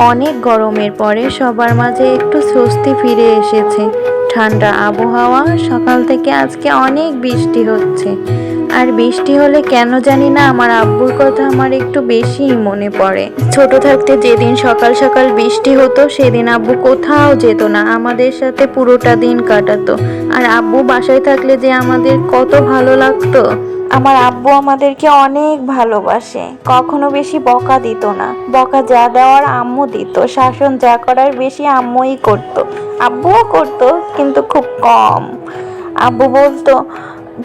অনেক গরমের পরে সবার মাঝে একটু স্বস্তি ফিরে এসেছে। ঠান্ডা আবহাওয়া, সকাল থেকে আজকে অনেক বৃষ্টি হচ্ছে। আর বৃষ্টি হলে কেন জানি না আমার আব্বুর কথা আমার একটু বেশিই মনে পড়ে। ছোট থাকতে যেদিন সকাল সকাল বৃষ্টি হতো সেদিন আব্বু কোথাও যেত না, আমাদের সাথে পুরোটা দিন কাটাতো। আর আব্বু বাসায় থাকলে যে আমাদের কত ভালো লাগতো। আমার আব্বু আমাদেরকে অনেক ভালোবাসে, কখনো বেশি বকা দিত না। বকা যা দেওয়ার আম্মু দিত, শাসন যা করার বেশি আম্মুই করতো। আব্বুও করতো কিন্তু খুব কম। আব্বু বলতো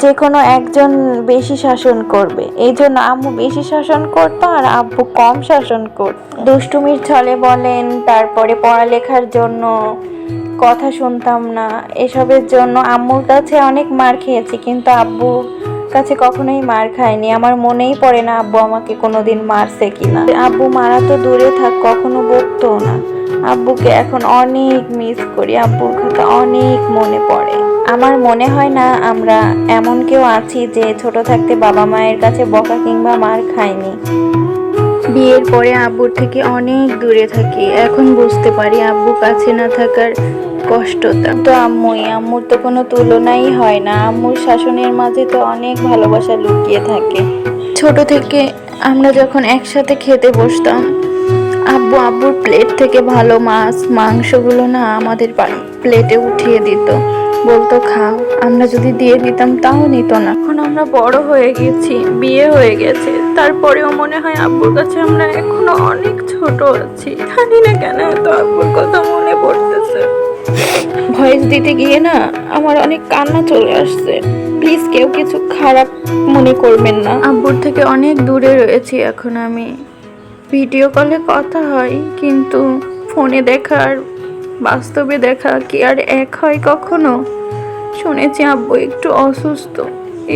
যে কোনো একজন বেশি শাসন করবে, এই জন্য আম্মু বেশি শাসন করতো আর আব্বু কম শাসন করতো। দুষ্টুমির ছলে বলেন, তারপরে পড়ালেখার জন্য কথা শুনতাম না, এসবের জন্য আম্মুর কাছে অনেক মার খেয়েছি, কিন্তু আব্বুর কাছে কখনোই মার খায়নি। আমার মনেই পড়ে না আব্বু আমাকে কোনোদিন মারছে কিনা। আব্বু মারা তো দূরে থাক, কখনো বকতো না। আব্বুকে এখন অনেক মিস করি, আব্বুর কথা অনেক মনে পড়ে। আমার মনে হয় না আমরা এমন কেউ আছি যে ছোট থাকতে বাবা মায়ের কাছে বকা কিংবা মার খায়নি। বিয়ের পরে আব্বুর থেকে অনেক দূরে থাকি, এখন বুঝতে পারি আব্বু কাছে না থাকার কষ্টটা। তো আম্মুর তো কোনো তুলনাই হয় না। আম্মুর শাসনের মাঝে তো অনেক ভালোবাসা লুকিয়ে থাকে। ছোট থেকে আমরা যখন একসাথে খেতে বসতাম, আব্বুর প্লেট থেকে ভালো মাছ মাংসগুলো না আমাদের প্লেটে উঠিয়ে দিত, বলতো খাও। আমরা যদি দিয়ে দিতাম তাও নিত না। এখন আমরা বড় হয়ে গেছি, বিয়ে হয়ে গেছে, তারপরেও মনে হয় আব্বুর কাছে আমরা এখনো অনেক ছোট আছি। জানি না কেন এত আব্বুর কথা মনে পড়তেছে। ভয়েস দিতে গিয়ে না আমার অনেক কান্না চলে আসছে। প্লিজ কেউ কিছু খারাপ মনে করবেন না। আব্বুর থেকে অনেক দূরে রয়েছি এখন আমি। ভিডিও কলে কথা হয়, কিন্তু ফোনে দেখা আর বাস্তবে দেখা কি আর এক হয় কখনো? শুনেছি আব্বু একটু অসুস্থ,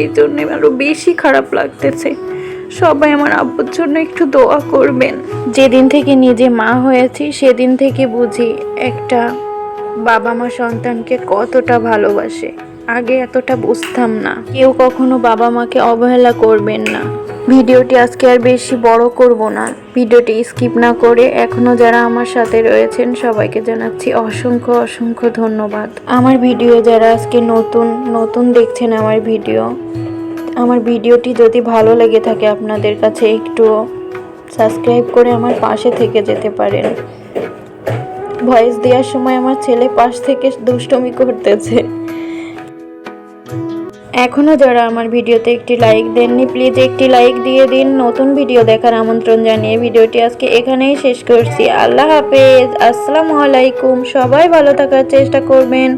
এই জন্য আরো বেশি খারাপ লাগতেছে। সবাই আমার আব্বুর জন্য একটু দোয়া করবেন। যেদিন থেকে নিজে মা হয়েছি সেদিন থেকে বুঝি একটা বাবা মা সন্তানকে কতটা ভালোবাসে। আগে এতটা বুঝতাম না। কেউ কখনো বাবা মাকে অবহেলা করবেন না। ভিডিওটি আজকে আর বেশি বড় করব না। ভিডিওটি স্কিপ না করে এখনো যারা আমার সাথে রয়েছেন সবাইকে জানাচ্ছি অসংখ্য অসংখ্য ধন্যবাদ। আমার ভিডিও যারা আজকে নতুন দেখছেন আমার ভিডিওটি যদি ভালো লেগে থাকে আপনাদের কাছে, একটু সাবস্ক্রাইব করে আমার পাশে থেকে যেতে পারেন। ভয়েস দেওয়ার সময় আমার ছেলে পাশ থেকে দুষ্টুমি করতেছে। এখনো যারা আমার ভিডিওতে একটি লাইক দেননি, প্লিজ একটি লাইক দিয়ে দিন। নতুন ভিডিও দেখার আমন্ত্রণ জানিয়ে ভিডিওটি আজকে এখানেই শেষ করছি। আল্লাহ হাফেজ, আসসালামু আলাইকুম। সবাই ভালো থাকার চেষ্টা করবেন।